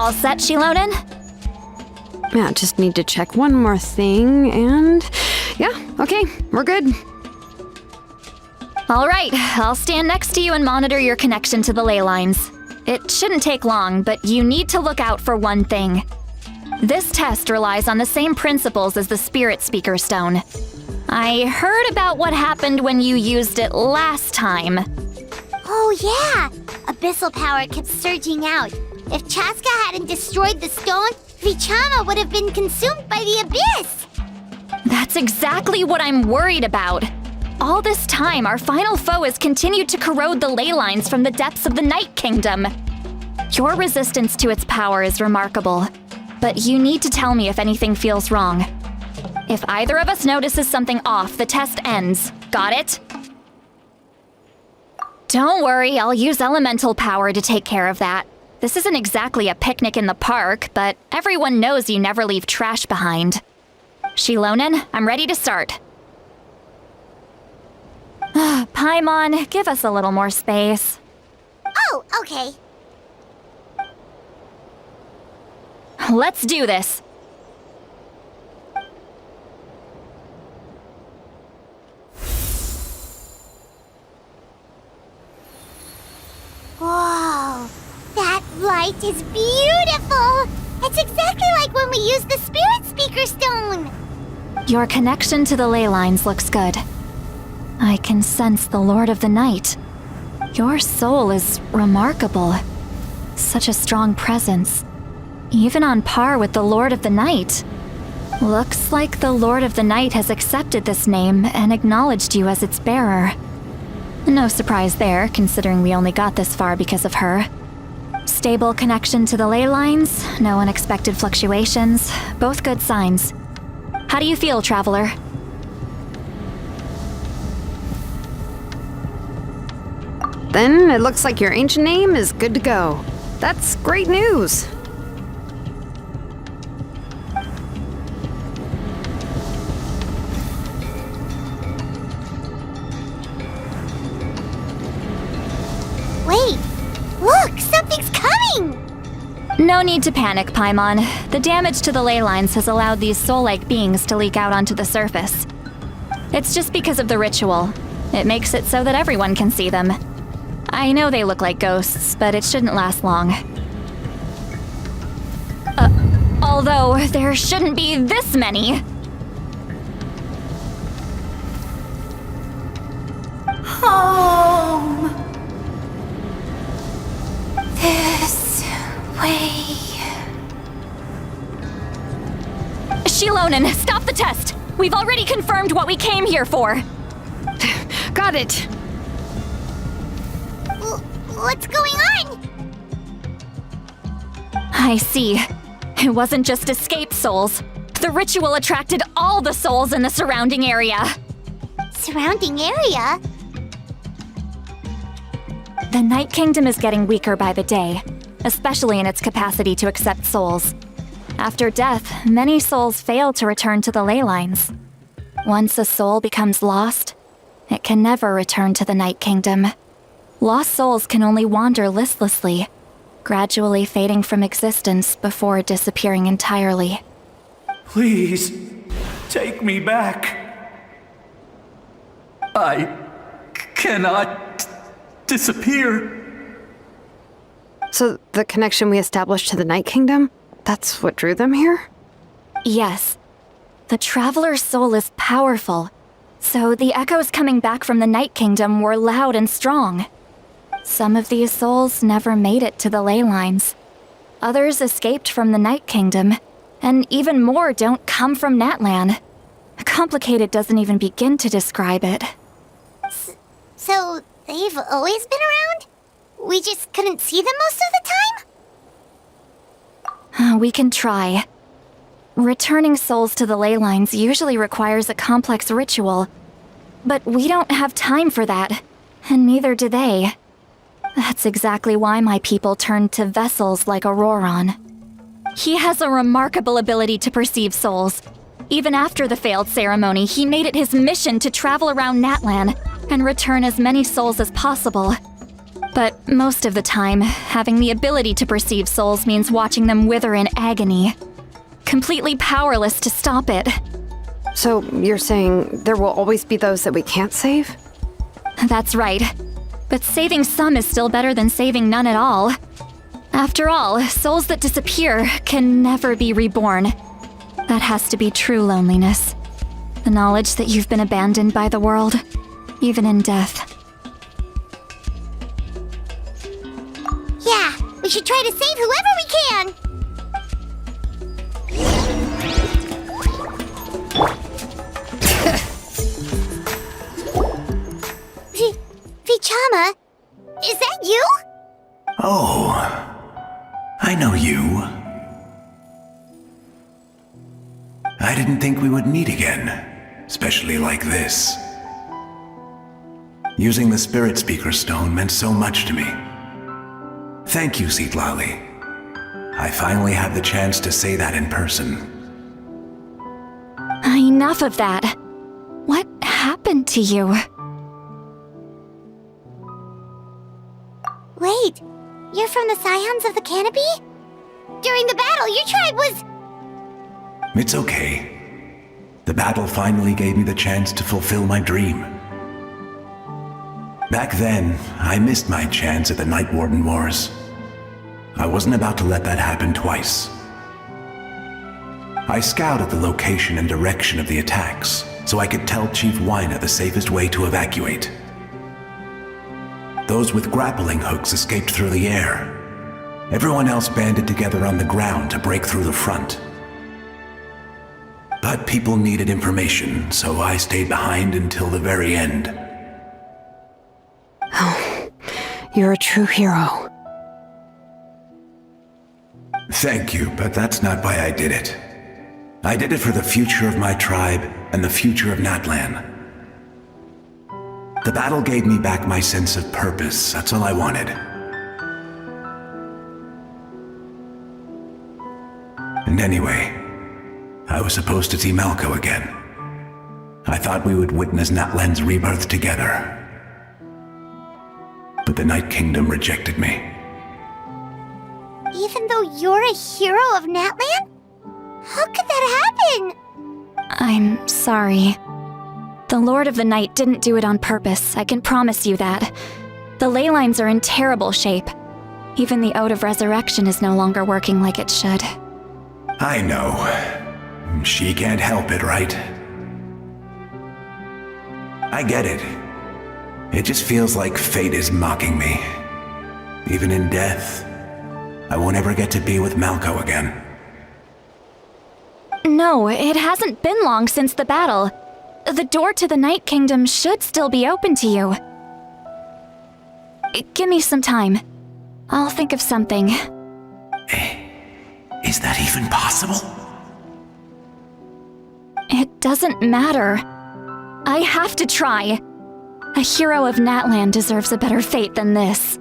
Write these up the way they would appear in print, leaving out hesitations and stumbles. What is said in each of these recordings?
All set, Shilonen? Yeah, just need to check one more thing, and yeah, okay, we're good. All right, I'll stand next to you and monitor your connection to the ley lines. It shouldn't take long, but you need to look out for one thing. This test relies on the same principles as the Spirit Speaker Stone. I heard about what happened when you used it last time. Oh yeah! Abyssal power kept surging out. If Chaska hadn't destroyed the stone, Vichama would have been consumed by the abyss! That's exactly what I'm worried about. All this time, our final foe has continued to corrode the ley lines from the depths of the Night Kingdom. Your resistance to its power is remarkable, but you need to tell me if anything feels wrong. If either of us notices something off, the test ends. Got it? Don't worry, I'll use elemental power to take care of that. This isn't exactly a picnic in the park, but everyone knows you never leave trash behind. Shilonen, I'm ready to start. Paimon, give us a little more space. Oh, okay. Let's do this. Whoa, that light is beautiful! It's exactly like when we used the Spirit Speaker Stone! Your connection to the ley lines looks good. I can sense the Lord of the Night. Your soul is remarkable. Such a strong presence. Even on par with the Lord of the Night. Looks like the Lord of the Night has accepted this name and acknowledged you as its bearer. No surprise there, considering we only got this far because of her. Stable connection to the ley lines, no unexpected fluctuations, both good signs. How do you feel, Traveler? Then it looks like your ancient name is good to go. That's great news. Wait, look, something's coming! No need to panic, Paimon. The damage to the ley lines has allowed these soul-like beings to leak out onto the surface. It's just because of the ritual. It makes it so that everyone can see them. I know they look like ghosts, but it shouldn't last long. Although there shouldn't be this many. Home! This way. Shilonen, stop the test! We've already confirmed what we came here for. Got it. What's going on? I see. It wasn't just escaped souls. The ritual attracted all the souls in the surrounding area. Surrounding area? The Night Kingdom is getting weaker by the day, especially in its capacity to accept souls. After death, many souls fail to return to the ley lines. Once a soul becomes lost, it can never return to the Night Kingdom. Lost souls can only wander listlessly, gradually fading from existence before disappearing entirely. Please, take me back. I cannot disappear. So the connection we established to the Night Kingdom, that's what drew them here? Yes. The Traveler's soul is powerful, so the echoes coming back from the Night Kingdom were loud and strong. Some of these souls never made it to the ley lines. Others escaped from the Night Kingdom, and even more don't come from Natlan. Complicated doesn't even begin to describe it. So, they've always been around? We just couldn't see them most of the time? We can try. Returning souls to the ley lines usually requires a complex ritual, but we don't have time for that, and neither do they. That's exactly why my people turned to vessels like Auroron. He has a remarkable ability to perceive souls. Even after the failed ceremony, he made it his mission to travel around Natlan and return as many souls as possible. But most of the time, having the ability to perceive souls means watching them wither in agony. Completely powerless to stop it. So you're saying there will always be those that we can't save? That's right. But saving some is still better than saving none at all. After all, souls that disappear can never be reborn. That has to be true loneliness. The knowledge that you've been abandoned by the world, even in death. Yeah, we should try to save whoever we can! Vichama, is that you? Oh, I know you. I didn't think we would meet again, especially like this. Using the Spirit Speaker Stone meant so much to me. Thank you, Citlali. I finally have the chance to say that in person. Enough of that. What happened to you? Wait, you're from the Scions of the Canopy? During the battle, your tribe was... It's okay. The battle finally gave me the chance to fulfill my dream. Back then, I missed my chance at the Night Warden Wars. I wasn't about to let that happen twice. I scouted the location and direction of the attacks, so I could tell Chief Wyna the safest way to evacuate. Those with grappling hooks escaped through the air. Everyone else banded together on the ground to break through the front. But people needed information, so I stayed behind until the very end. Oh, you're a true hero. Thank you, but that's not why I did it. I did it for the future of my tribe and the future of Natlan. The battle gave me back my sense of purpose, that's all I wanted. And anyway, I was supposed to see Malco again. I thought we would witness Natlan's rebirth together. But the Night Kingdom rejected me. Even though you're a hero of Natlan? How could that happen? I'm sorry. The Lord of the Night didn't do it on purpose, I can promise you that. The ley lines are in terrible shape. Even the Ode of Resurrection is no longer working like it should. I know. She can't help it, right? I get it. It just feels like fate is mocking me. Even in death, I won't ever get to be with Malco again. No, it hasn't been long since the battle. The door to the Night Kingdom should still be open to you. Give me some time. I'll think of something. Is that even possible? It doesn't matter. I have to try. A hero of Natlan deserves a better fate than this.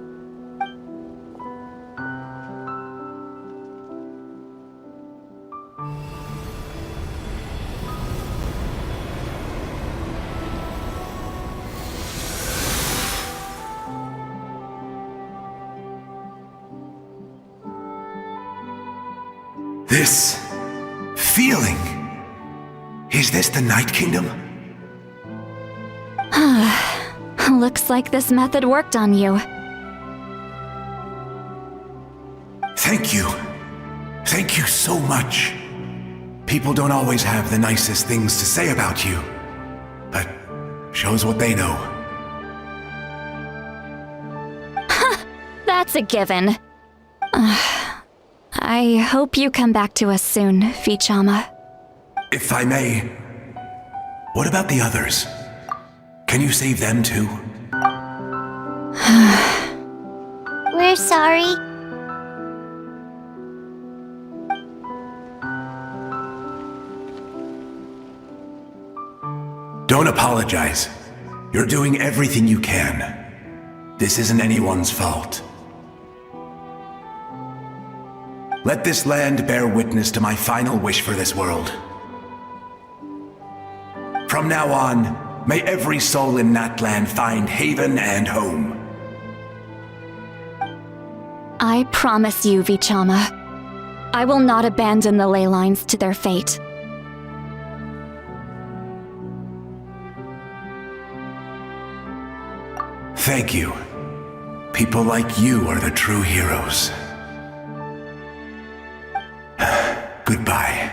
This feeling. Is this the Night Kingdom? Looks like this method worked on you. Thank you. Thank you so much. People don't always have the nicest things to say about you, but shows what they know. That's a given. I hope you come back to us soon, Vichama. If I may, what about the others? Can you save them too? We're sorry. Don't apologize. You're doing everything you can. This isn't anyone's fault. Let this land bear witness to my final wish for this world. From now on, may every soul in Natlan find haven and home. I promise you, Vichama, I will not abandon the ley lines to their fate. Thank you. People like you are the true heroes. Goodbye.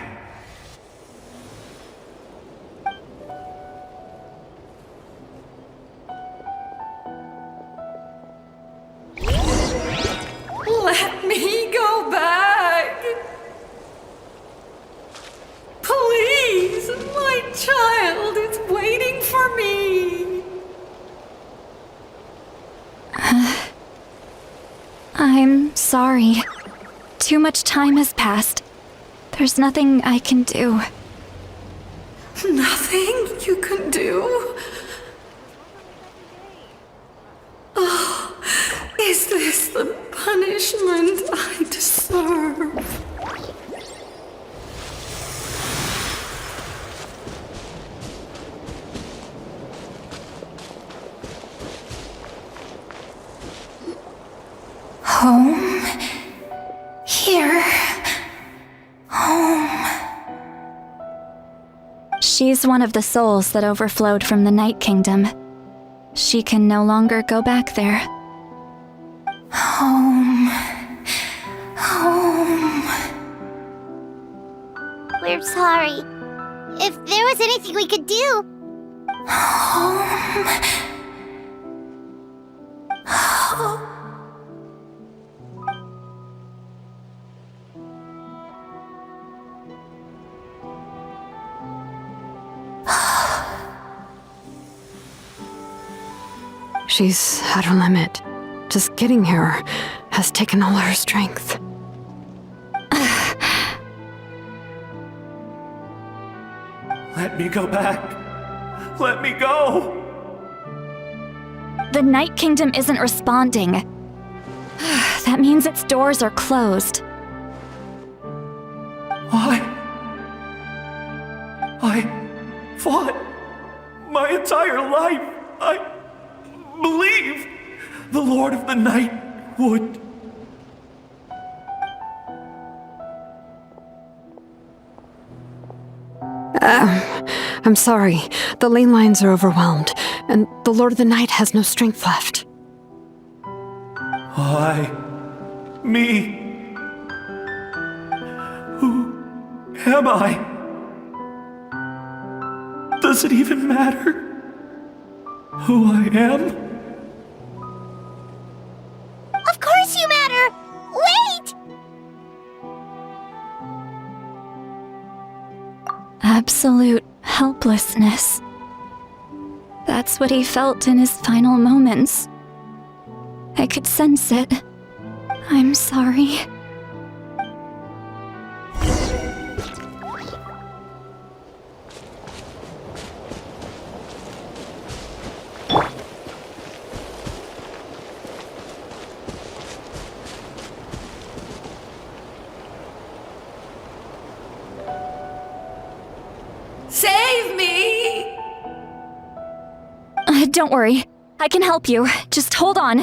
Let me go back! Please, my child is waiting for me! I'm sorry. Too much time has passed. There's nothing I can do. Nothing you can do? Oh, is this the punishment I deserve? Home? Here? Home? She's one of the souls that overflowed from the Night Kingdom. She can no longer go back there. Home. Home. We're sorry. If there was anything we could do... Home. Home. She's at her limit. Just getting here has taken all her strength. Let me go back. Let me go. The Night Kingdom isn't responding. That means its doors are closed. I fought my entire life. I believed the Lord of the Night would. I'm sorry. The ley lines are overwhelmed, and the Lord of the Night has no strength left. Me. Who am I? Does it even matter who I am? Of course you matter! Wait! Absolute helplessness. That's what he felt in his final moments. I could sense it. I'm sorry. Save me! Don't worry. I can help you. Just hold on.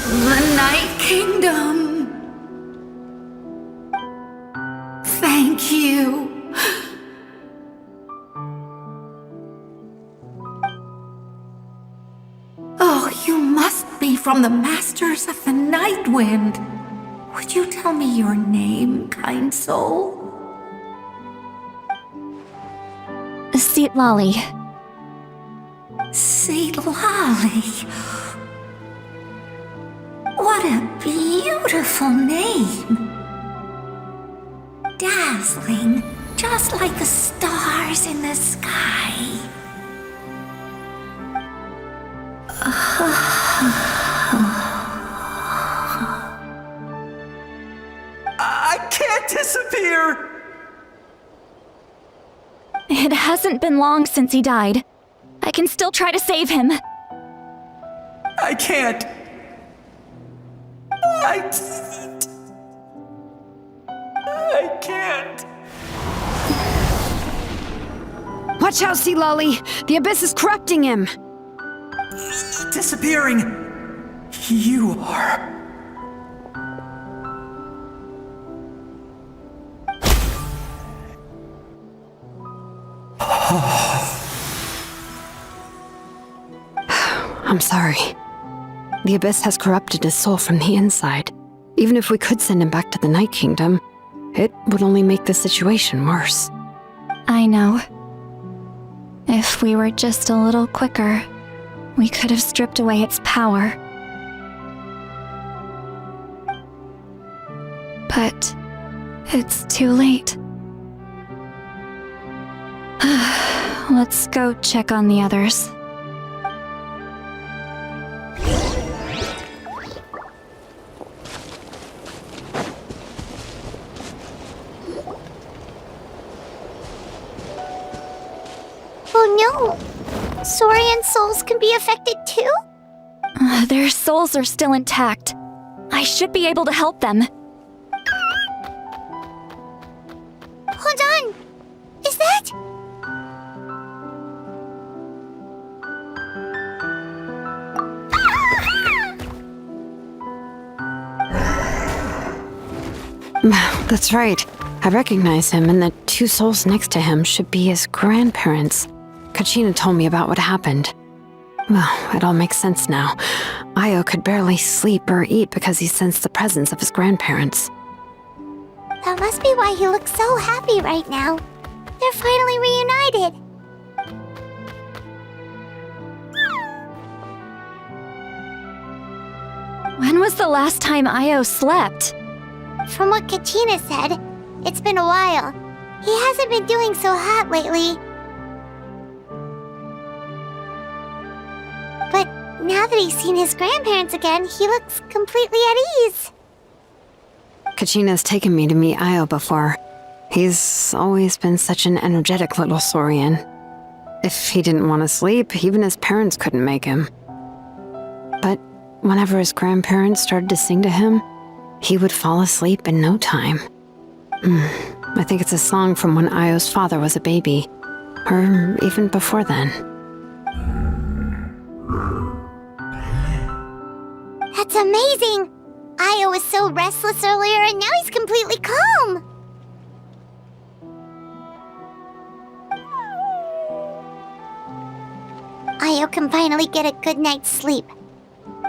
The Night Kingdom. Thank you. Oh, you must be from the Masters of the Night Wind. Would you tell me your name, kind soul? Seatlali. Seatlali. What a beautiful name. Dazzling, just like the stars in the sky. I can't disappear! It hasn't been long since he died. I can still try to save him. I can't. I can't. Watch out, Sea Lolly! The Abyss is corrupting him! Disappearing! You are... I'm sorry. The Abyss has corrupted his soul from the inside. Even if we could send him back to the Night Kingdom, it would only make the situation worse. I know. If we were just a little quicker, we could have stripped away its power. But it's too late. Let's go check on the others. Oh no! Saurian souls can be affected too? Their souls are still intact. I should be able to help them. Hold on! Is that... That's right. I recognize him, and the two souls next to him should be his grandparents. Kachina told me about what happened. Well, it all makes sense now. Io could barely sleep or eat because he sensed the presence of his grandparents. That must be why he looks so happy right now. They're finally reunited. When was the last time Io slept? From what Kachina said, it's been a while. He hasn't been doing so hot lately. But now that he's seen his grandparents again, he looks completely at ease. Kachina's taken me to meet Io before. He's always been such an energetic little Saurian. If he didn't want to sleep, even his parents couldn't make him. But whenever his grandparents started to sing to him, he would fall asleep in no time. I think it's a song from when Io's father was a baby, or even before then. That's amazing! Io was so restless earlier and now he's completely calm! Io can finally get a good night's sleep.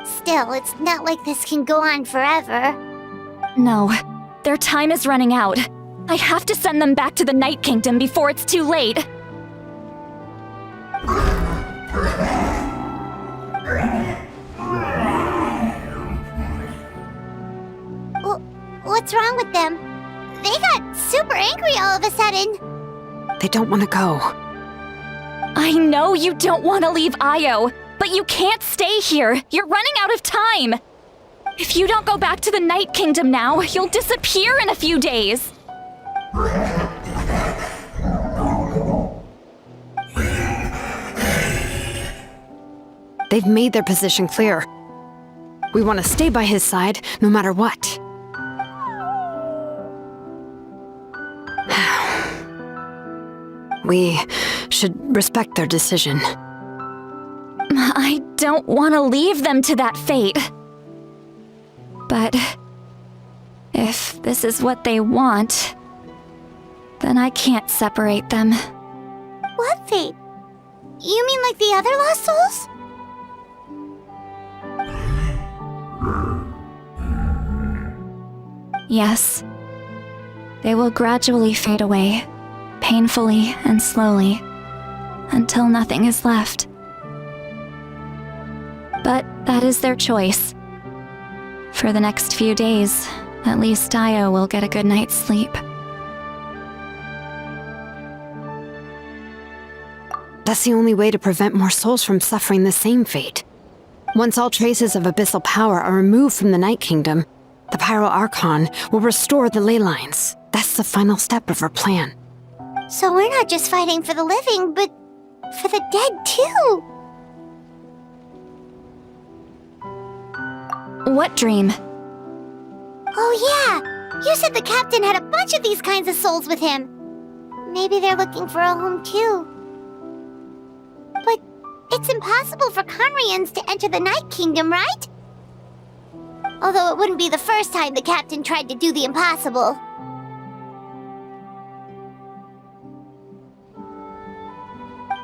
Still, it's not like this can go on forever. No, their time is running out. I have to send them back to the Night Kingdom before it's too late. What's wrong with them? They got super angry all of a sudden. They don't want to go. I know you don't want to leave Io, but you can't stay here. You're running out of time. If you don't go back to the Night Kingdom now, you'll disappear in a few days. They've made their position clear. We want to stay by his side, no matter what. We should respect their decision. I don't want to leave them to that fate. But if this is what they want, then I can't separate them. What fate? You mean like the other lost souls? Yes. They will gradually fade away, painfully and slowly, until nothing is left. But that is their choice. For the next few days, at least Io will get a good night's sleep. That's the only way to prevent more souls from suffering the same fate. Once all traces of abyssal power are removed from the Night Kingdom, the Pyro Archon will restore the ley lines. That's the final step of our plan. So we're not just fighting for the living, but for the dead too. What dream? Oh yeah! You said the captain had a bunch of these kinds of souls with him. Maybe they're looking for a home too. It's impossible for Conrians to enter the Night Kingdom, right? Although it wouldn't be the first time the captain tried to do the impossible.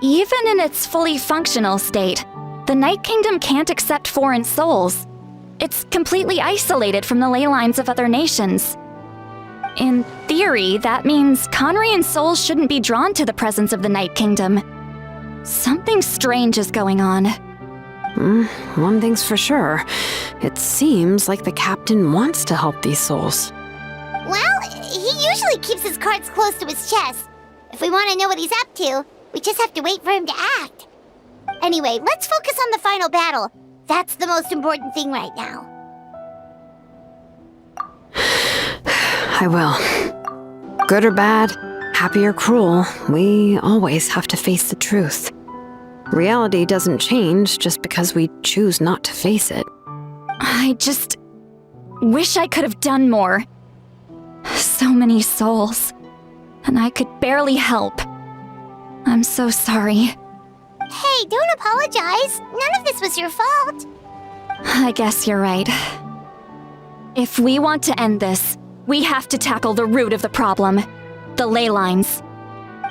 Even in its fully functional state, the Night Kingdom can't accept foreign souls. It's completely isolated from the ley lines of other nations. In theory, that means Conrian souls shouldn't be drawn to the presence of the Night Kingdom. Something strange is going on. One thing's for sure. It seems like the captain wants to help these souls. Well, he usually keeps his cards close to his chest. If we want to know what he's up to, we just have to wait for him to act. Anyway, let's focus on the final battle. That's the most important thing right now. I will. Good or bad, happy or cruel, we always have to face the truth. Reality doesn't change just because we choose not to face it. I just wish I could have done more. So many souls, and I could barely help. I'm so sorry. Hey, don't apologize. None of this was your fault. I guess you're right. If we want to end this, we have to tackle the root of the problem, the ley lines.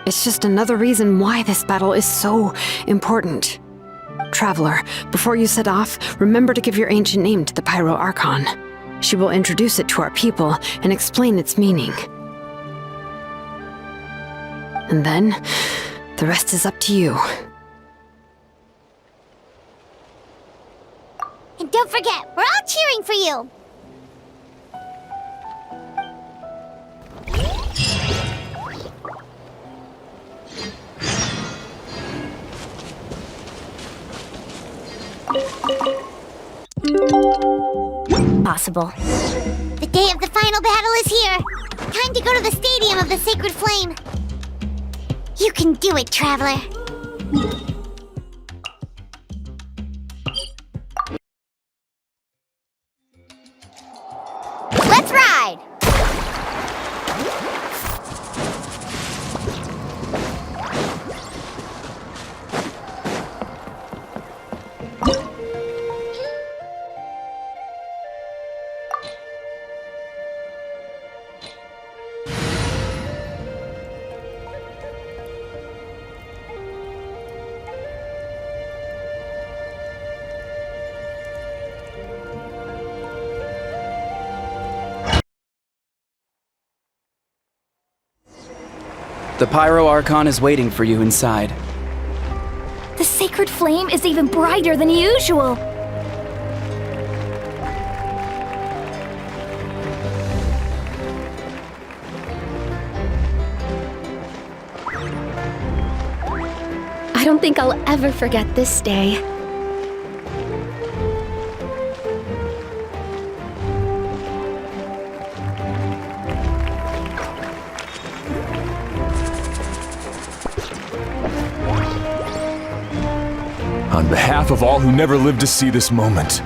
It's just another reason why this battle is so important. Traveler, before you set off, remember to give your ancient name to the Pyro Archon. She will introduce it to our people and explain its meaning. And then, the rest is up to you. And don't forget, we're all cheering for you. Possible. The day of the final battle is here. Time to go to the Stadium of the Sacred Flame. You can do it, Traveler. Let's ride! The Pyro Archon is waiting for you inside. The sacred flame is even brighter than usual. I don't think I'll ever forget this day. On behalf of all who never lived to see this moment.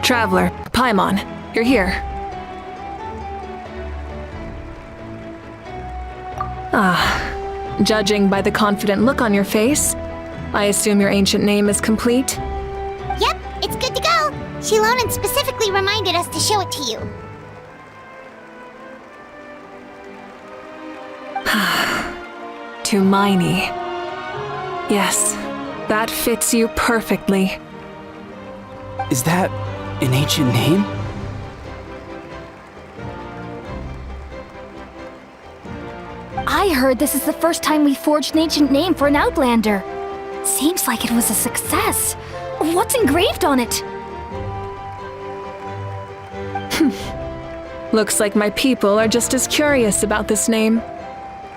Traveler, Paimon, you're here. Judging by the confident look on your face, I assume your ancient name is complete? Yep, it's good to go. Shilonen specifically reminded us to show it to you. Tumaini. Yes, that fits you perfectly. Is that an ancient name? I heard this is the first time we forged an ancient name for an Outlander. Seems like it was a success. What's engraved on it? Looks like my people are just as curious about this name.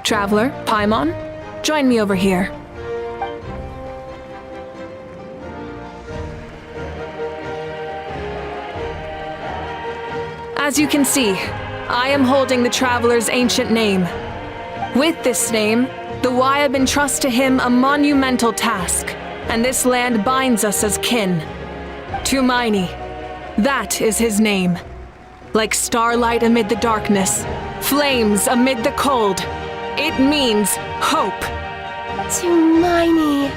Traveler, Paimon, join me over here. As you can see, I am holding the Traveler's ancient name. With this name, the Wayab entrust to him a monumental task, and this land binds us as kin. Tumaini, that is his name. Like starlight amid the darkness, flames amid the cold, it means hope. Tumaini.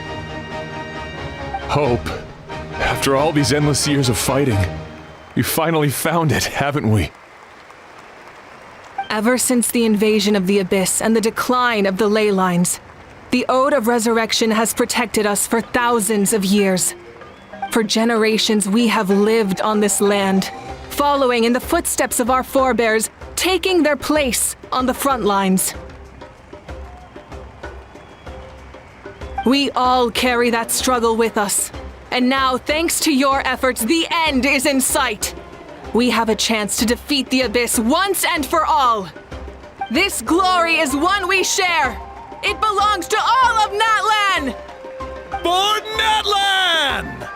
Hope. After all these endless years of fighting, we finally found it, haven't we? Ever since the invasion of the Abyss and the decline of the ley lines, the Ode of Resurrection has protected us for thousands of years. For generations we have lived on this land, following in the footsteps of our forebears, taking their place on the front lines. We all carry that struggle with us. And now, thanks to your efforts, the end is in sight. We have a chance to defeat the Abyss once and for all. This glory is one we share. It belongs to all of Natlan! For Natlan!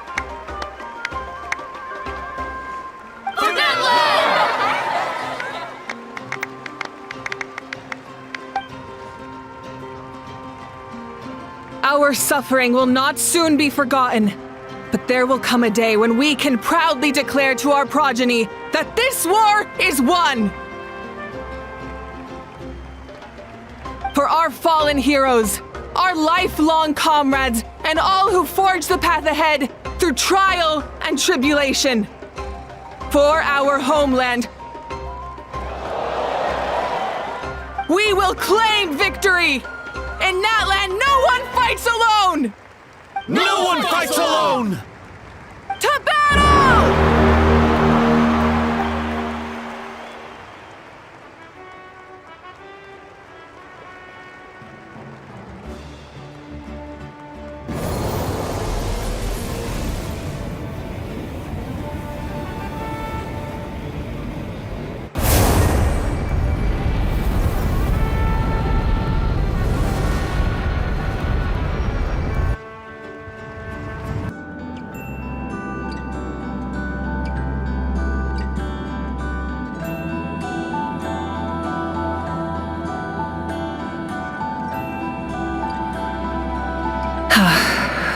For Natlan! Our suffering will not soon be forgotten. But there will come a day when we can proudly declare to our progeny that this war is won! For our fallen heroes, our lifelong comrades, and all who forge the path ahead through trial and tribulation. For our homeland, we will claim victory! In Natlan, no one fights alone! No one fights alone! To battle!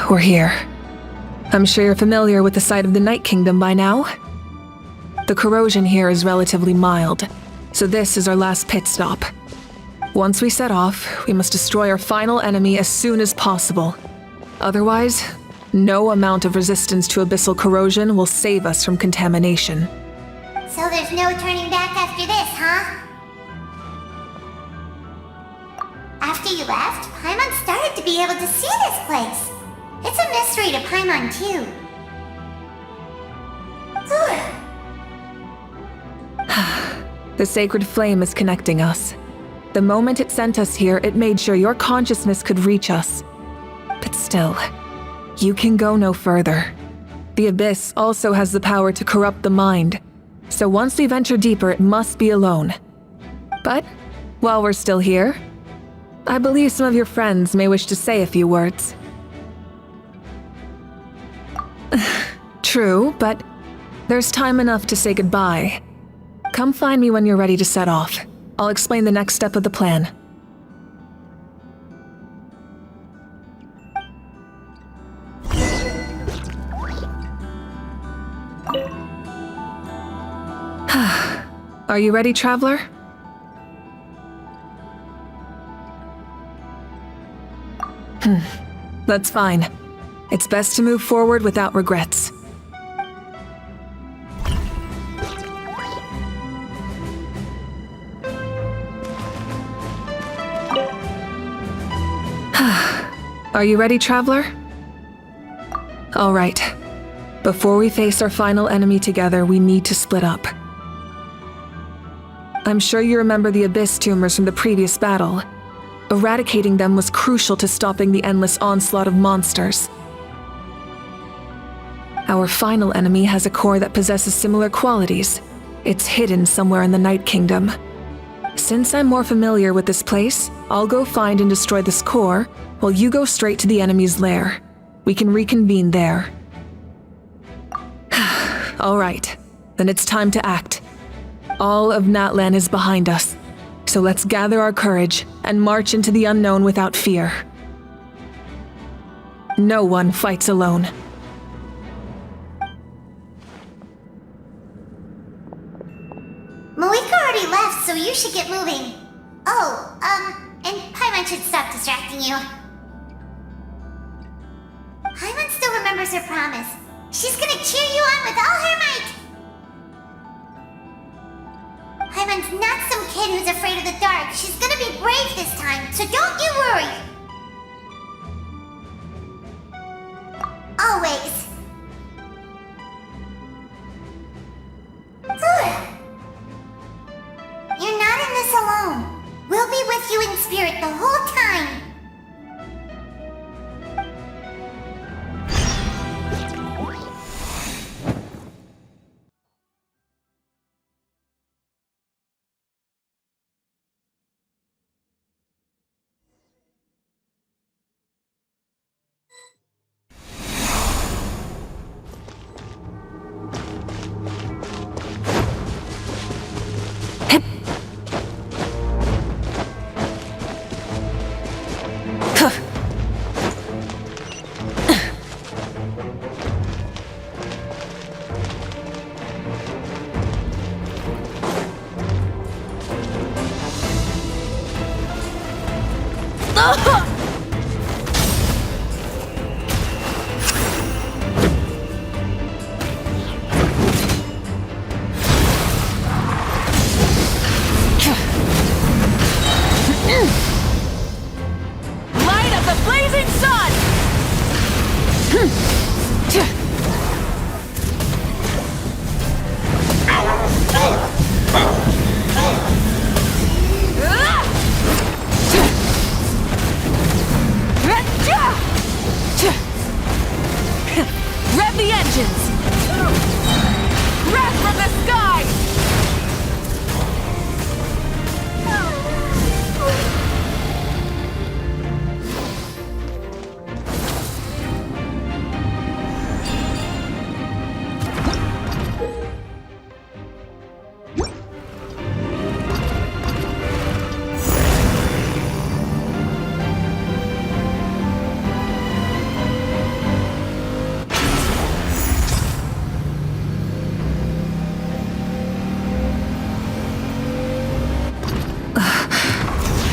We're here. I'm sure you're familiar with the site of the Night Kingdom by now. The corrosion here is relatively mild, so this is our last pit stop. Once we set off, we must destroy our final enemy as soon as possible. Otherwise, no amount of resistance to abyssal corrosion will save us from contamination. So there's no turning back after this, huh? After you left, Paimon started to be able to see this place. It's a mystery to Paimon, too. The sacred flame is connecting us. The moment it sent us here, it made sure your consciousness could reach us. But still, you can go no further. The Abyss also has the power to corrupt the mind, so once we venture deeper, it must be alone. But, while we're still here, I believe some of your friends may wish to say a few words. True, but there's time enough to say goodbye. Come find me when you're ready to set off. I'll explain the next step of the plan. Are you ready, Traveler? That's fine. It's best to move forward without regrets. Are you ready, Traveler? All right. Before we face our final enemy together, we need to split up. I'm sure you remember the Abyss tumors from the previous battle. Eradicating them was crucial to stopping the endless onslaught of monsters. Our final enemy has a core that possesses similar qualities. It's hidden somewhere in the Night Kingdom. Since I'm more familiar with this place, I'll go find and destroy this core, while you go straight to the enemy's lair. We can reconvene there. All right, then it's time to act. All of Natlan is behind us. So let's gather our courage and march into the unknown without fear. No one fights alone. Malika already left, so you should get moving. Oh, and Paimon should stop distracting you. Paimon still remembers her promise. She's gonna cheer you on with all her might. Paimon's not some kid who's afraid of the dark. She's gonna be brave this time, so don't you worry. Always. You're not in this alone. We'll be with you in spirit the whole time.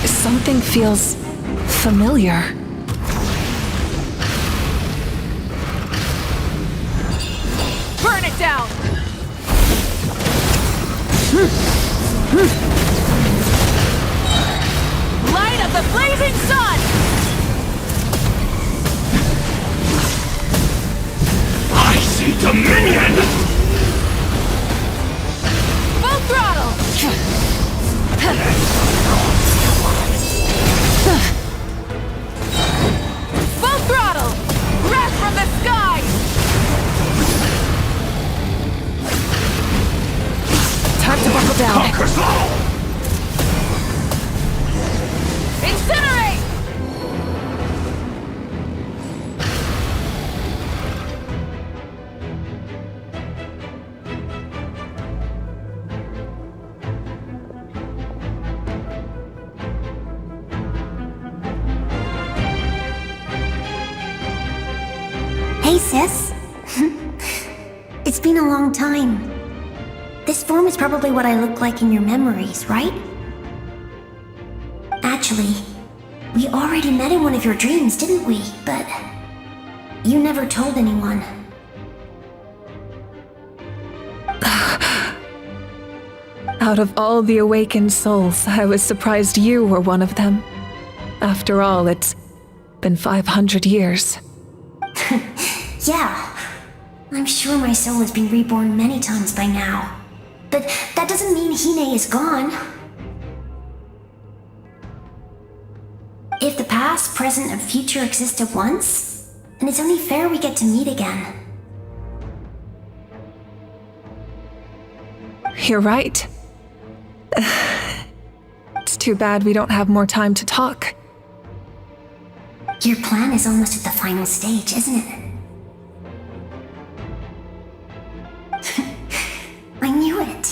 Something feels familiar. Burn it down! Light of the blazing sun! I see dominion! Full throttle! Full throttle! Wrath from the sky! Time to buckle down. Conquers all! Incinerate! Hey, sis. It's been a long time. This form is probably what I look like in your memories, right? Actually, we already met in one of your dreams, didn't we? But you never told anyone. Out of all the awakened souls, I was surprised you were one of them. After all, it's been 500 years. Yeah. I'm sure my soul has been reborn many times by now. But that doesn't mean Hine is gone. If the past, present, and future exist at once, then it's only fair we get to meet again. You're right. It's too bad we don't have more time to talk. Your plan is almost at the final stage, isn't it? I knew it.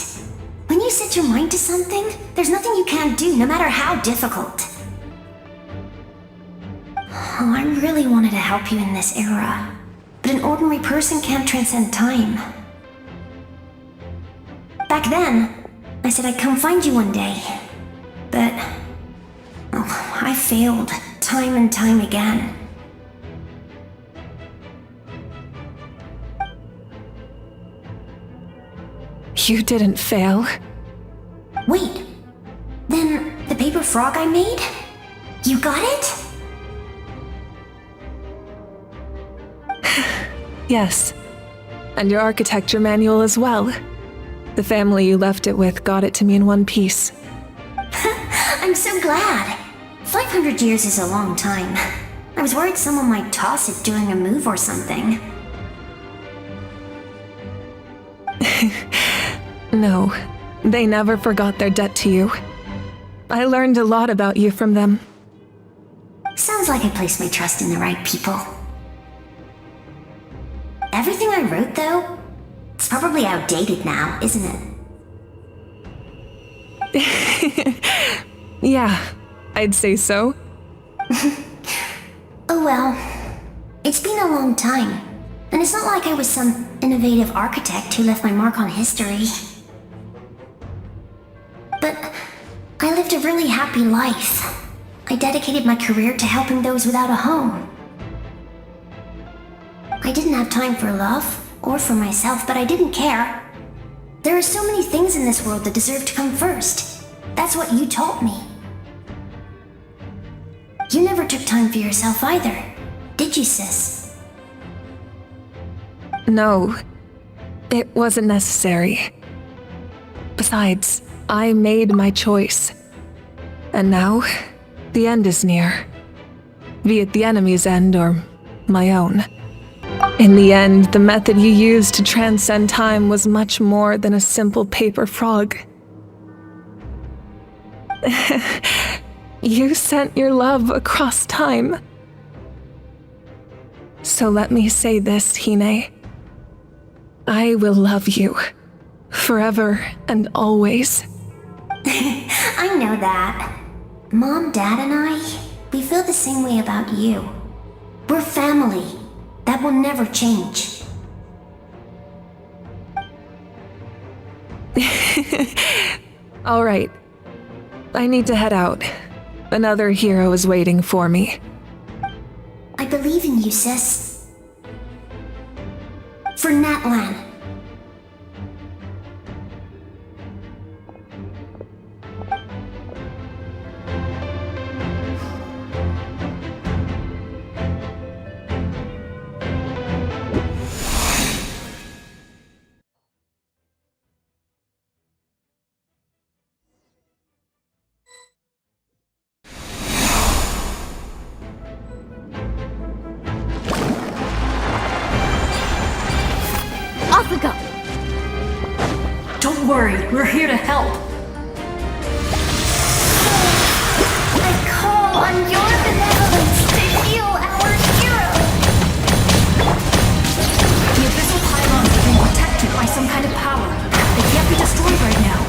When you said set your mind to something, there's nothing you can't do, no matter how difficult. Oh, I really wanted to help you in this era, but an ordinary person can't transcend time. Back then, I said I'd come find you one day, but... oh, I failed, time and time again. You didn't fail. Wait, then the paper frog I made? You got it? Yes. And your architecture manual as well. The family you left it with got it to me in one piece. I'm so glad. 500 years is a long time. I was worried someone might toss it during a move or something. No, they never forgot their debt to you. I learned a lot about you from them. Sounds like I placed my trust in the right people. Everything I wrote, though, it's probably outdated now, isn't it? Yeah, I'd say so. Oh well, it's been a long time, and it's not like I was some innovative architect who left my mark on history. But I lived a really happy life. I dedicated my career to helping those without a home. I didn't have time for love, or for myself, but I didn't care. There are so many things in this world that deserve to come first. That's what you taught me. You never took time for yourself either, did you, sis? No, it wasn't necessary. Besides, I made my choice. And now, the end is near. Be it the enemy's end or my own. In the end, the method you used to transcend time was much more than a simple paper frog. You sent your love across time. So let me say this, Hine. I will love you. Forever and always. I know that. Mom, Dad, and I, we feel the same way about you. We're family. That will never change. All right. I need to head out. Another hero is waiting for me. I believe in you, sis. For Natlan. Off we go! Don't worry, we're here to help. I call on your benevolence to heal our hero! The abyssal pylons are being protected by some kind of power. They can't be destroyed right now.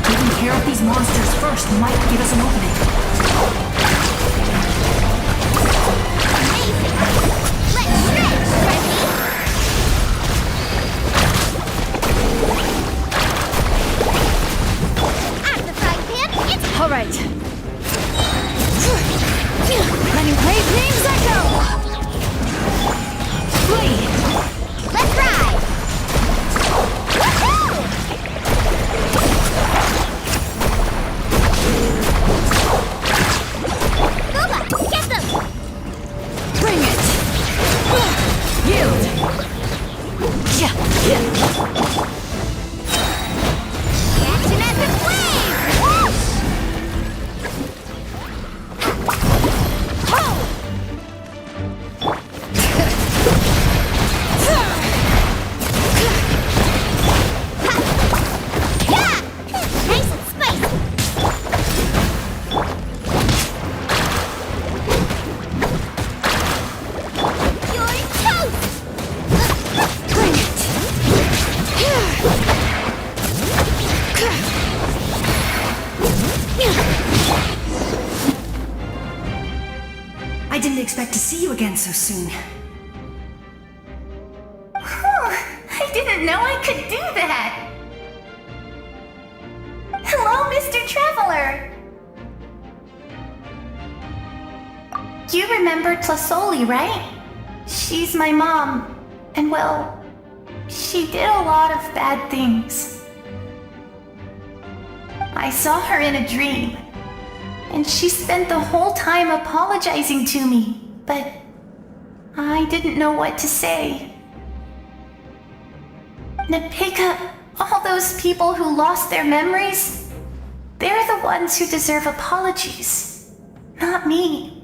Taking care of these monsters first might give us an opening. Amazing! Let's stretch, Reggie! At the frying pan, it's All right. Running play, names echo! Flee! let's ride! Woohoo! Booba, get them! Bring it! Yield! Yeah, yeah. Action as a flame! Whoosh! Ho! didn't expect to see you again so soon. I didn't know I could do that! Hello, Mr. Traveler! You remember Tlasoli, right? She's my mom, and well, she did a lot of bad things. I saw her in a dream, and she spent the whole time apologizing to me, but I didn't know what to say. Napika, all those people who lost their memories, they're the ones who deserve apologies, not me.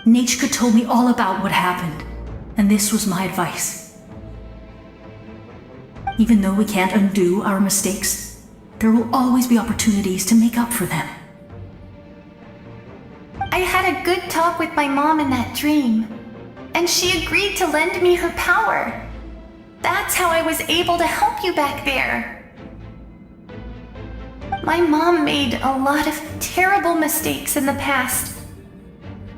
Nechka told me all about what happened, and this was my advice. Even though we can't undo our mistakes, there will always be opportunities to make up for them. I had a good talk with my mom in that dream, and she agreed to lend me her power. That's how I was able to help you back there. My mom made a lot of terrible mistakes in the past,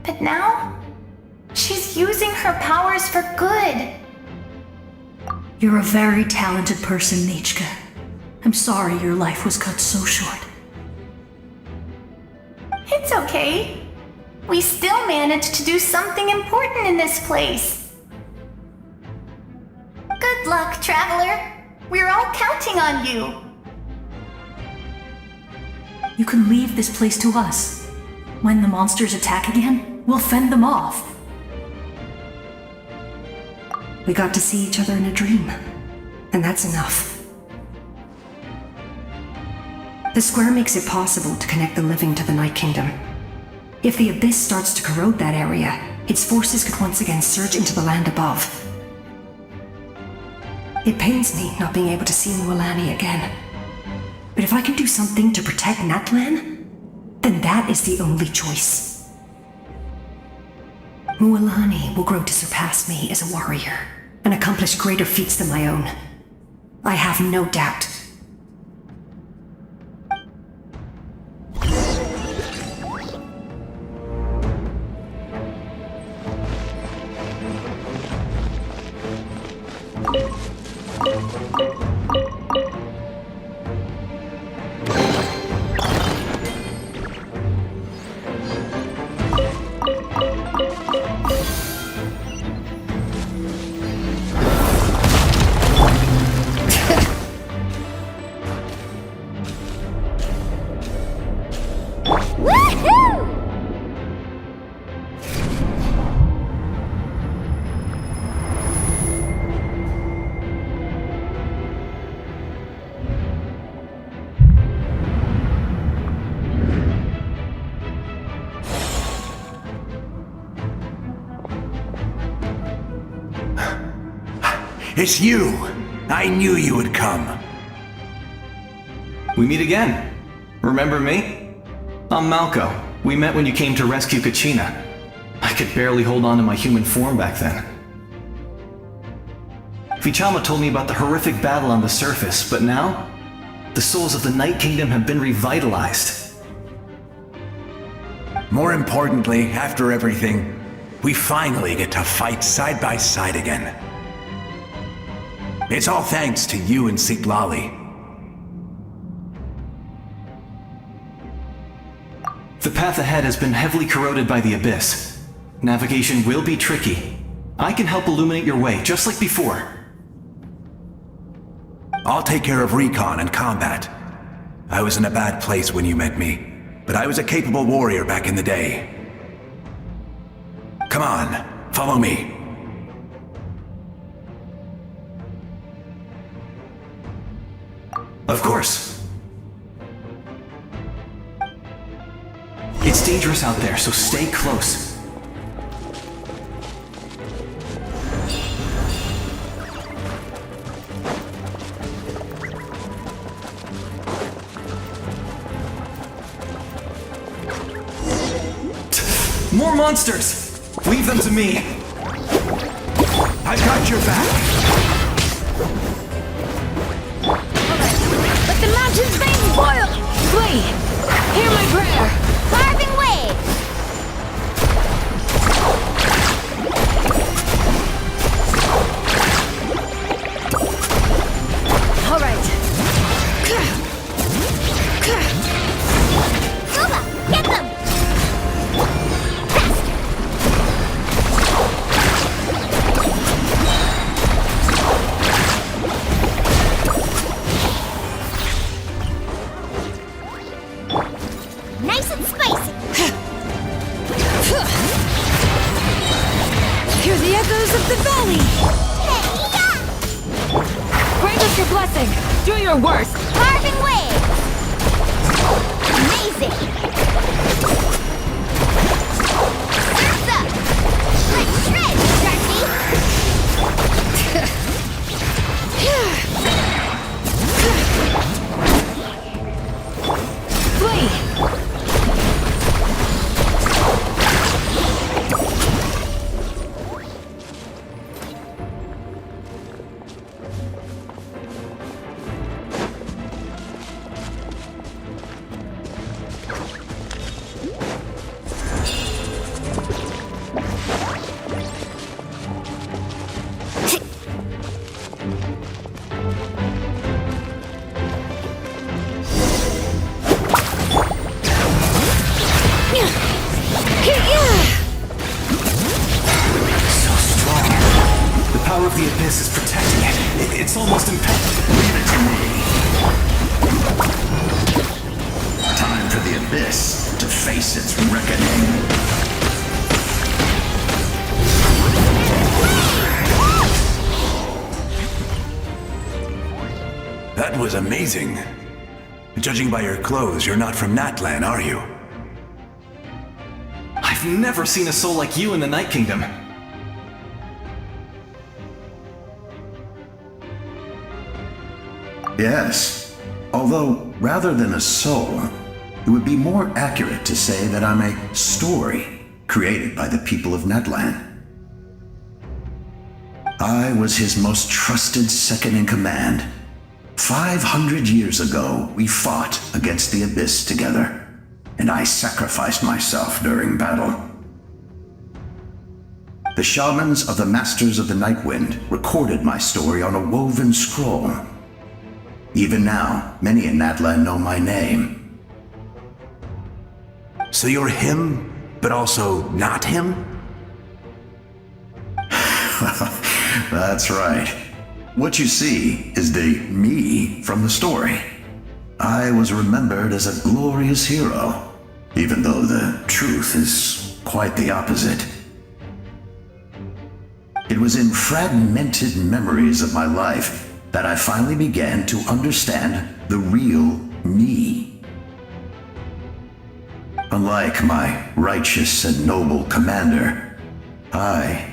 but now she's using her powers for good. You're a very talented person, Nechka. I'm sorry your life was cut so short. It's okay. We still managed to do something important in this place. Good luck, Traveler. We're all counting on you. You can leave this place to us. When the monsters attack again, we'll fend them off. We got to see each other in a dream, and that's enough. The square makes it possible to connect the living to the Night Kingdom. If the Abyss starts to corrode that area, its forces could once again surge into the land above. It pains me not being able to see Mualani again. But if I can do something to protect Natlan, then that is the only choice. Mualani will grow to surpass me as a warrior and accomplish greater feats than my own. I have no doubt. It's you! I knew you would come. We meet again. Remember me? I'm Malco. We met when you came to rescue Kachina. I could barely hold on to my human form back then. Vichama told me about the horrific battle on the surface, but now, the souls of the Night Kingdom have been revitalized. More importantly, after everything, we finally get to fight side by side again. It's all thanks to you and Sitlali. The path ahead has been heavily corroded by the Abyss. Navigation will be tricky. I can help illuminate your way, just like before. I'll take care of recon and combat. I was in a bad place when you met me, but I was a capable warrior back in the day. Come on, follow me. Of course. It's dangerous out there, so stay close. More monsters! Leave them to me. I've got your back. Let the mountain's veins boil! Flee! Hear my prayer! Carving way! Nice and spicy! Hear the echoes of the valley! Grant us your blessing! Do your worst! Carving waves! Amazing! Surf's up! Let's shred, Sharky! Flee! So strong. The power of the Abyss is protecting it. It's almost impenetrable. Leave it to me. Time for the Abyss to face its reckoning. That was amazing. Judging by your clothes, you're not from Natlan, are you? I've never seen a soul like you in the Night Kingdom. Yes. Although, rather than a soul, it would be more accurate to say that I'm a story created by the people of Natlan. I was his most trusted second-in-command. 500 years ago, we fought against the Abyss together, and I sacrificed myself during battle. The shamans of the Masters of the Nightwind recorded my story on a woven scroll. Even now, many in Natlan know my name. So you're him, but also not him? That's right. What you see is the me from the story. I was remembered as a glorious hero, even though the truth is quite the opposite. It was in fragmented memories of my life that I finally began to understand the real me. Unlike my righteous and noble commander, I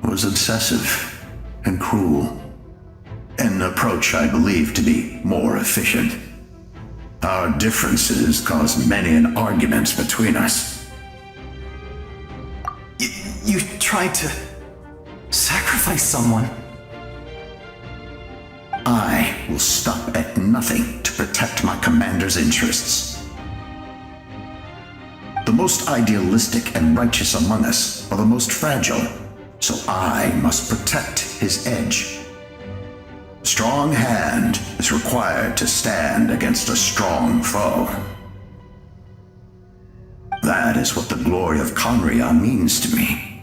was obsessive and cruel. An approach I believe to be more efficient. Our differences caused many an arguments between us. You tried to sacrifice someone. I will stop at nothing to protect my commander's interests. The most idealistic and righteous among us are the most fragile, so I must protect his edge. A strong hand is required to stand against a strong foe. That is what the glory of Conria means to me.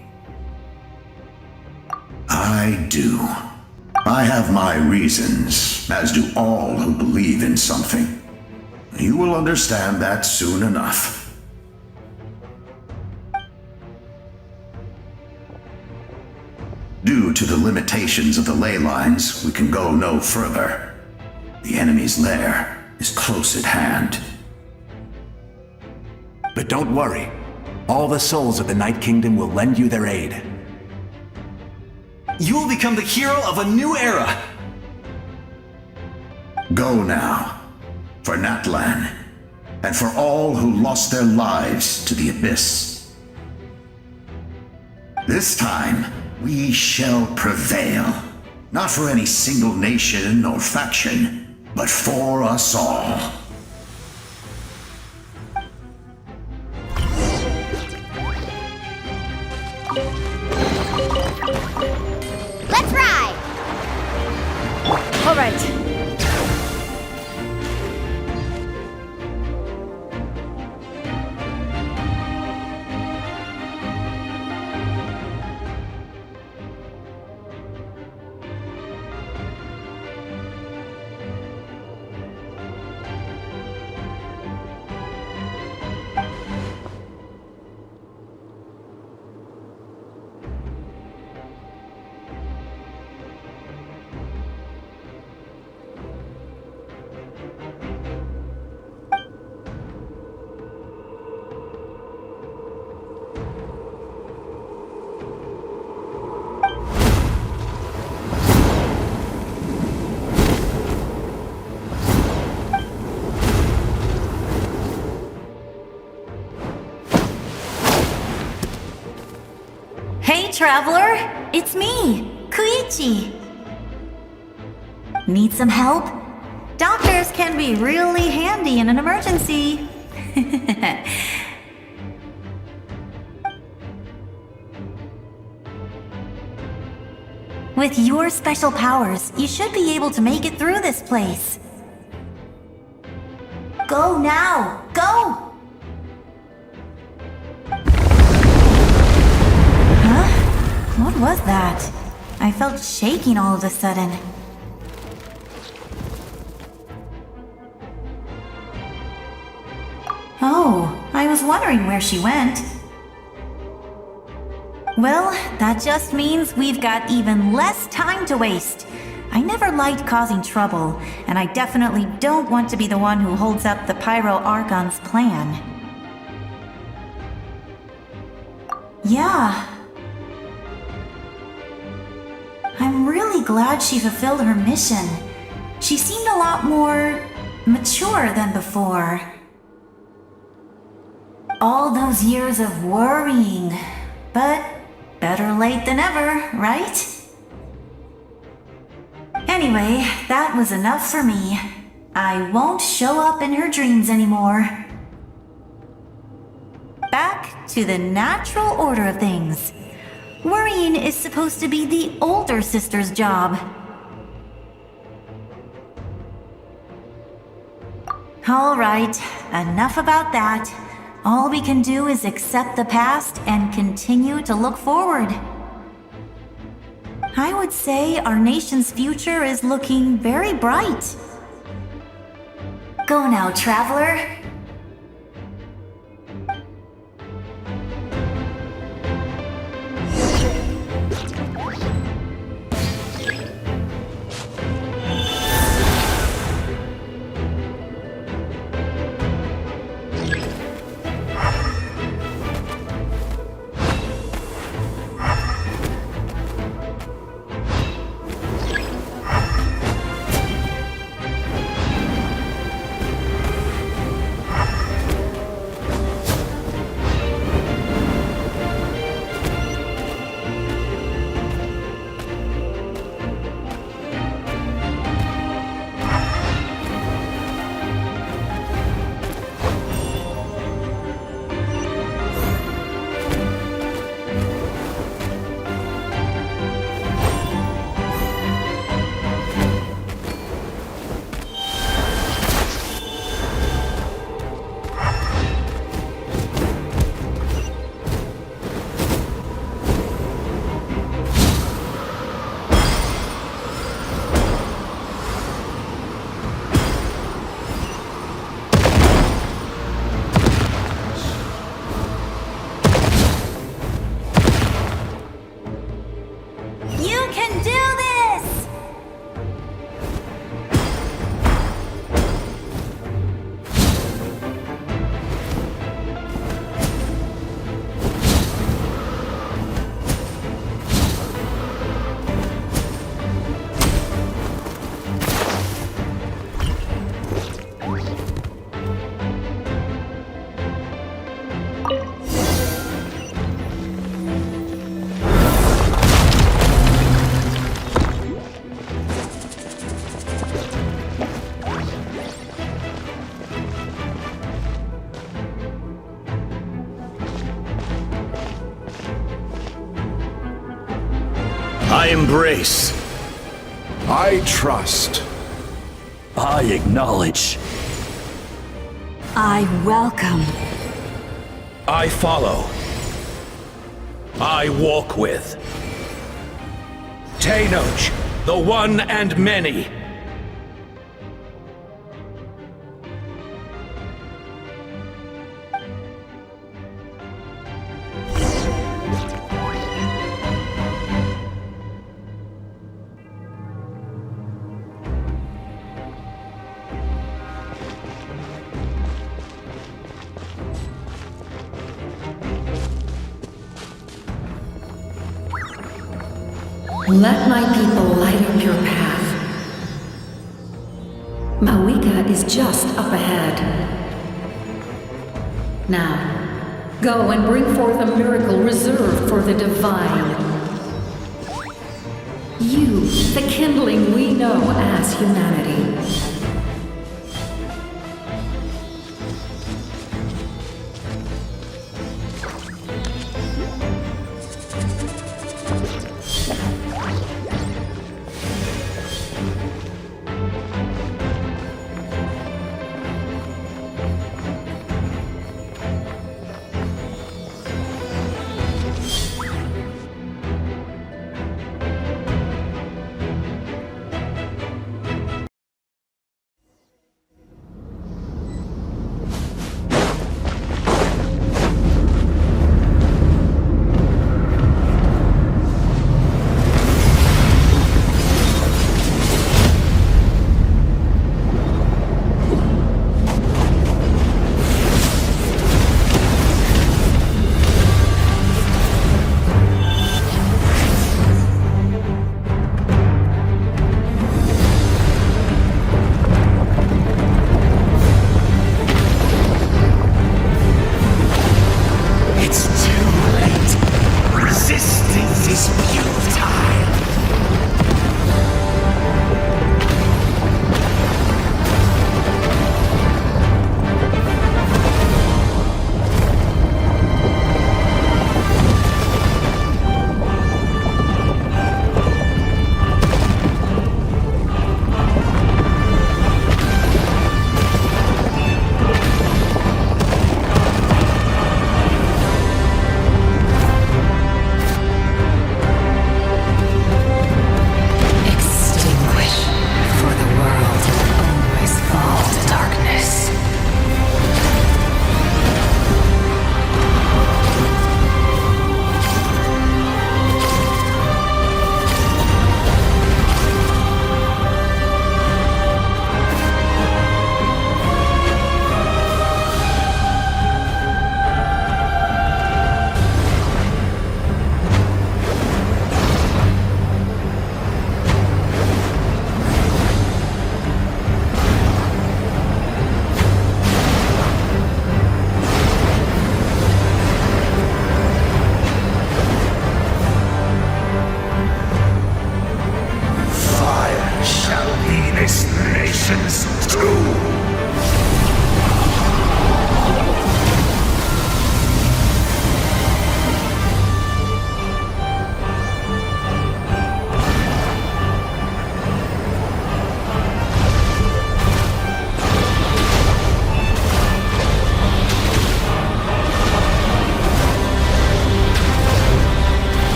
I do. I have my reasons, as do all who believe in something. You will understand that soon enough. Due to the limitations of the ley lines, we can go no further. The enemy's lair is close at hand. But don't worry. All the souls of the Night Kingdom will lend you their aid. You will become the hero of a new era! Go now, for Natlan, and for all who lost their lives to the Abyss. This time, we shall prevail, not for any single nation or faction, but for us all. Let's ride! All right. Hey, traveler! It's me, Koichi. Need some help? Doctors can be really handy in an emergency. With your special powers, you should be able to make it through this place. Go now! Go! Huh? What was that? I felt shaking all of a sudden. Oh, I was wondering where she went. Well, that just means we've got even less time to waste. I never liked causing trouble, and I definitely don't want to be the one who holds up the Pyro Archon's plan. Yeah. I'm really glad she fulfilled her mission. She seemed a lot more mature than before. All those years of worrying, but better late than ever, right? Anyway, that was enough for me. I won't show up in her dreams anymore. Back to the natural order of things. Worrying is supposed to be the older sister's job. All right, enough about that. All we can do is accept the past and continue to look forward. I would say our nation's future is looking very bright. Go now, traveler. I embrace. I trust. I acknowledge. I welcome. I follow. I walk with. Tenoch, the one and many. Let my people light up your path. Mawika is just up ahead. Now, Go and bring forth a miracle reserved for the divine. You, the kindling we know as humanity.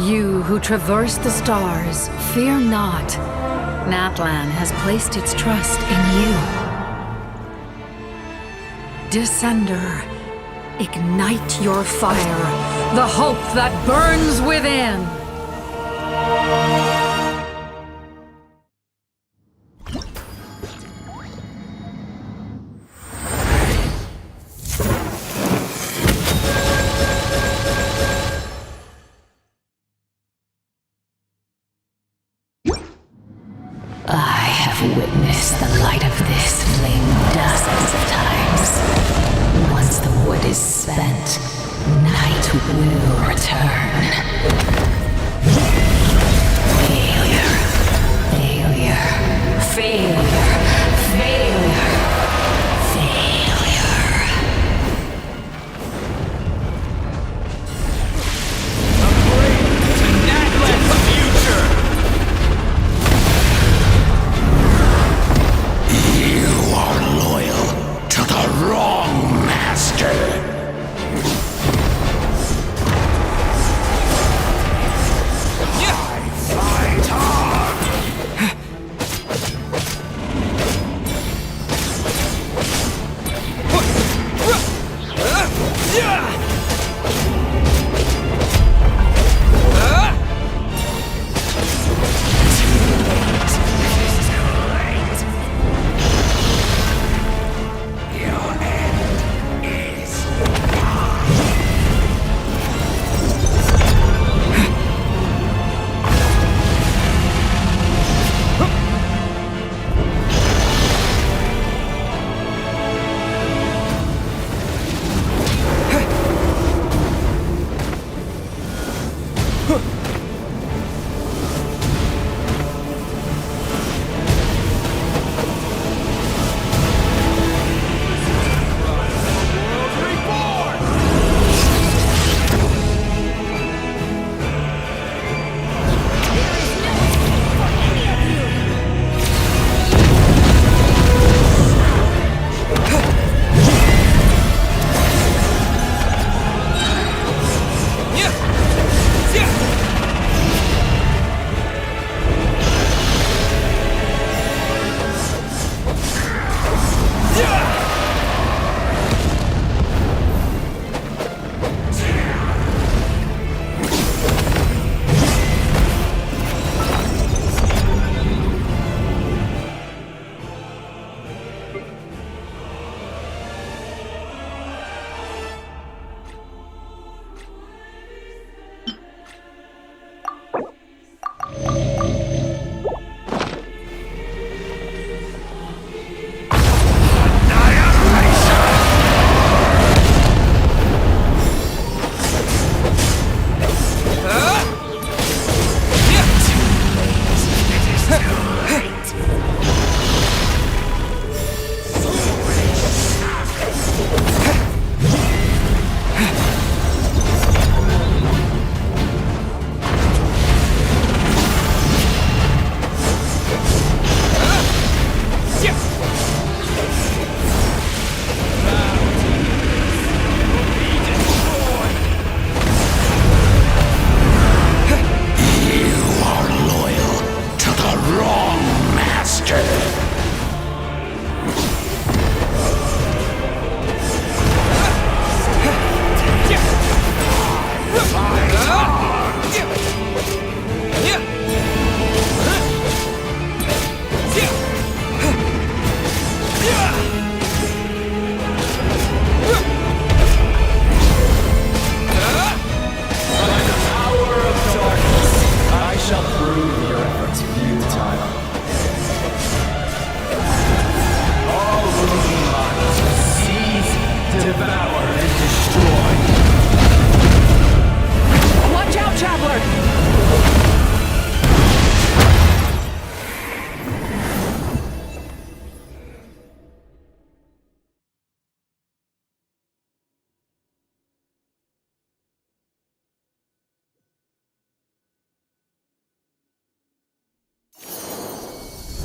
You who traverse the stars, fear not. Natlan has placed its trust in you. Descender, ignite your fire, the hope that burns within! the light of this flame dozens of times. Once the wood is spent, night will return. Failure. Failure. Failure. Failure.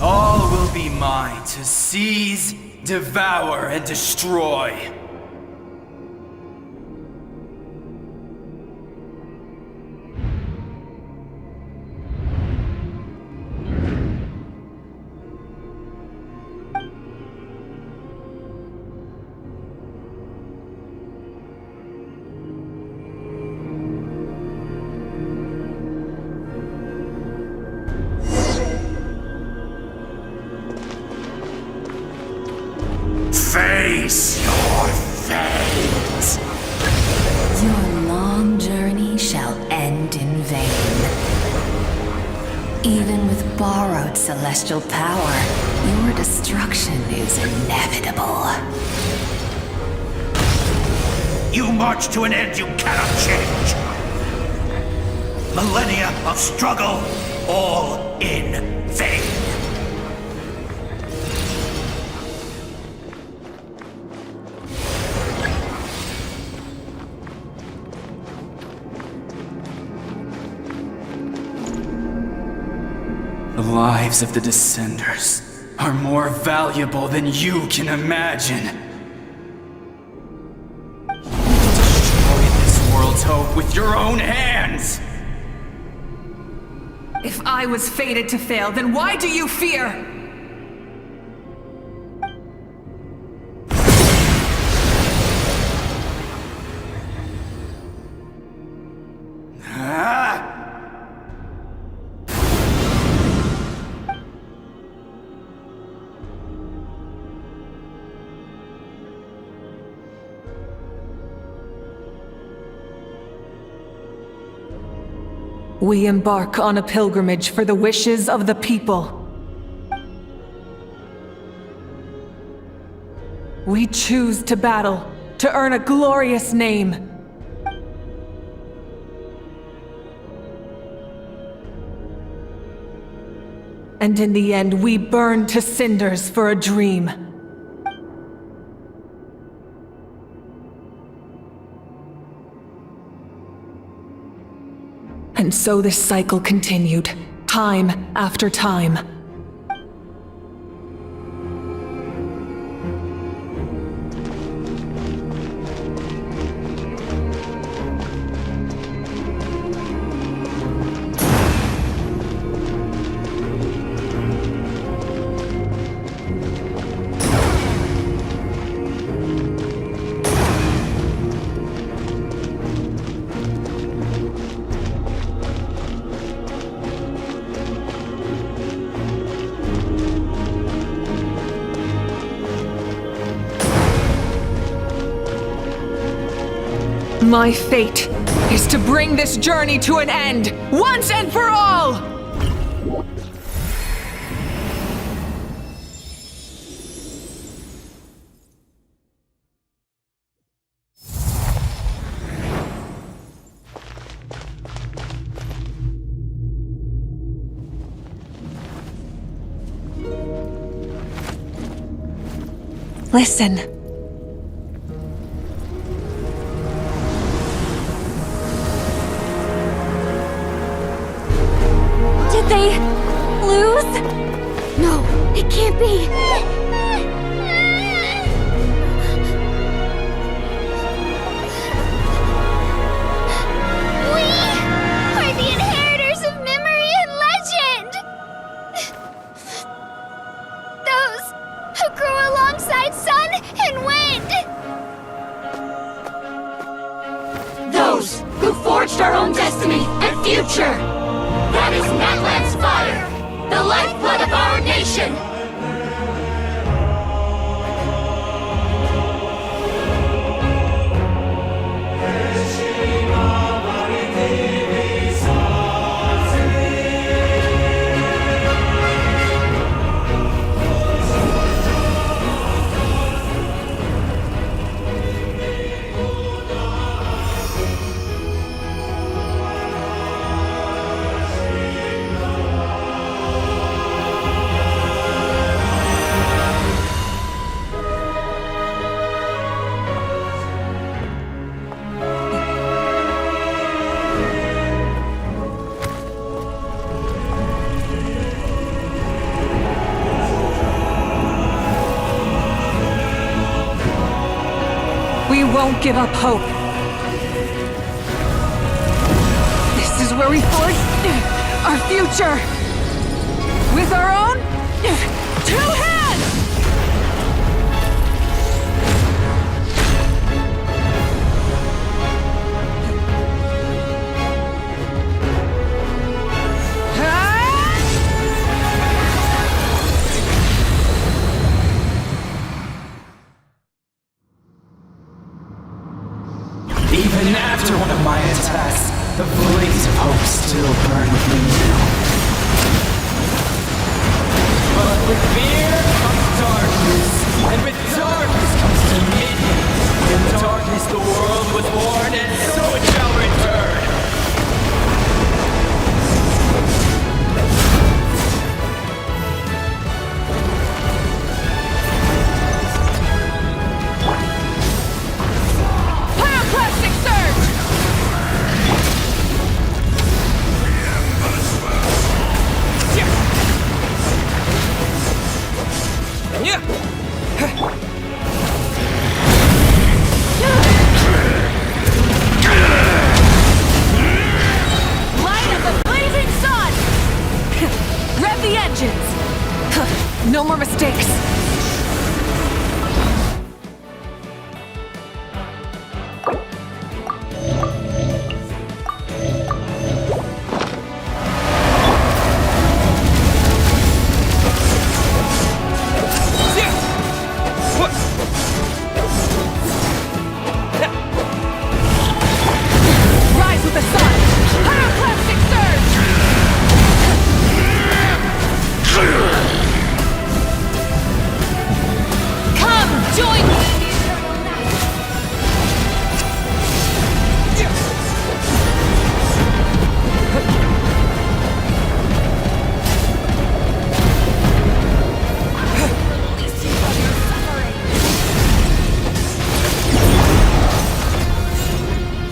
All will be mine to seize, devour, and destroy. Face your fate. Your long journey shall end in vain. Even with borrowed celestial power, Your destruction is inevitable. You march to an end you cannot change. Millennia of struggle, all in vain. The lives of the Descenders are more valuable than you can imagine. Destroy this world's hope with your own hands! If I was fated to fail, then why do you fear? We embark on a pilgrimage for the wishes of the people. We choose to battle, to earn a glorious name. And in the end, we burn to cinders for a dream. And so this cycle continued, time after time. My fate is to bring this journey to an end, once and for all! Listen. Did they lose? No, it can't be. We are the inheritors of memory and legend. Those who grew alongside sun and wind. Those who forged our own destiny and future. That is Natlan's fire, the lifeblood of our nation! We won't give up hope. This is where we forge our future. With our own 2 hands! Even after one of my attacks, the blaze of hope still burned within me. But With fear comes darkness, and with darkness comes dominion. In darkness the world was born, and so it shall return. Pyroclastic surge! Light of the blazing sun! Rev the engines! No more mistakes! Rise with the sun! Pyroclastic surge! Come, join me!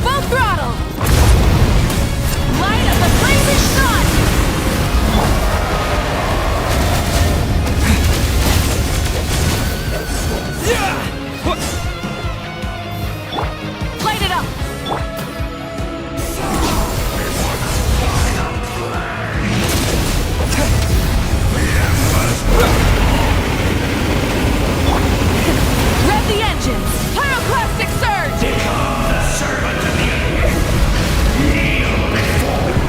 Full throttle! Light of the blazing sun! Light it up! Rev the engines! Pyroclastic surge! Become the servant of the enemy. Kneel before me.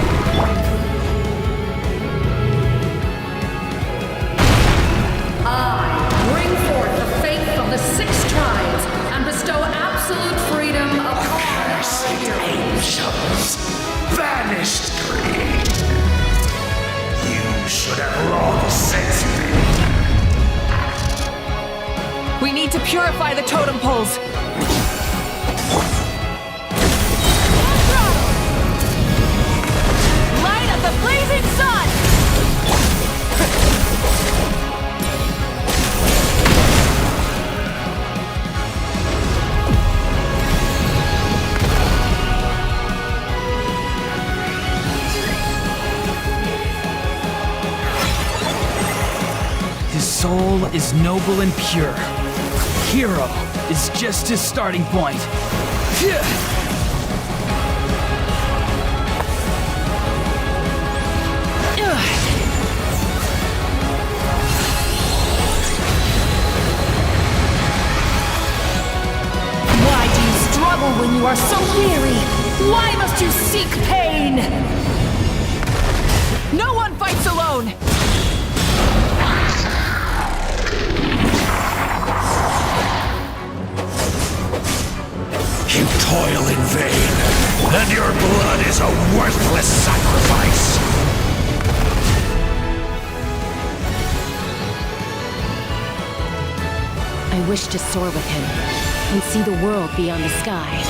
I bring forth the faith of the 6 tribes and bestow absolute freedom upon our heroes. Angels, vanished greed. You should have long sensed me. We need to purify the totem poles. Light of the blazing sun! His soul is noble and pure. Hero is just his starting point. Why do you struggle when you are so weary? Why must you seek pain? No one fights alone! You toil in vain, and your blood is a worthless sacrifice. I wish to soar with him and see the world beyond the sky.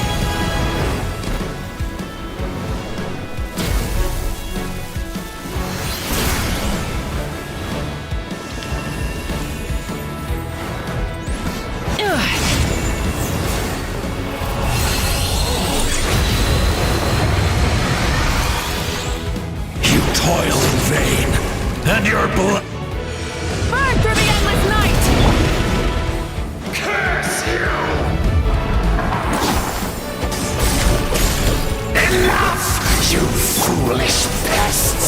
You toil in vain, and your blood... Burn through the endless night! Curse you! Enough, you foolish pests!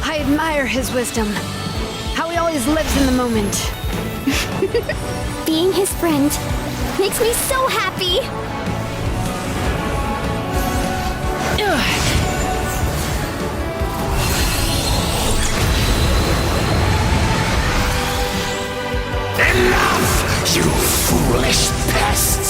I admire his wisdom. How he always lives in the moment. Being his friend makes me so happy! Enough, you foolish pests!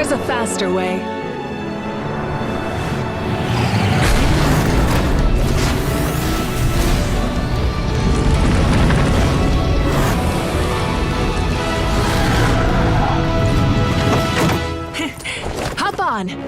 There's a faster way. Hop on!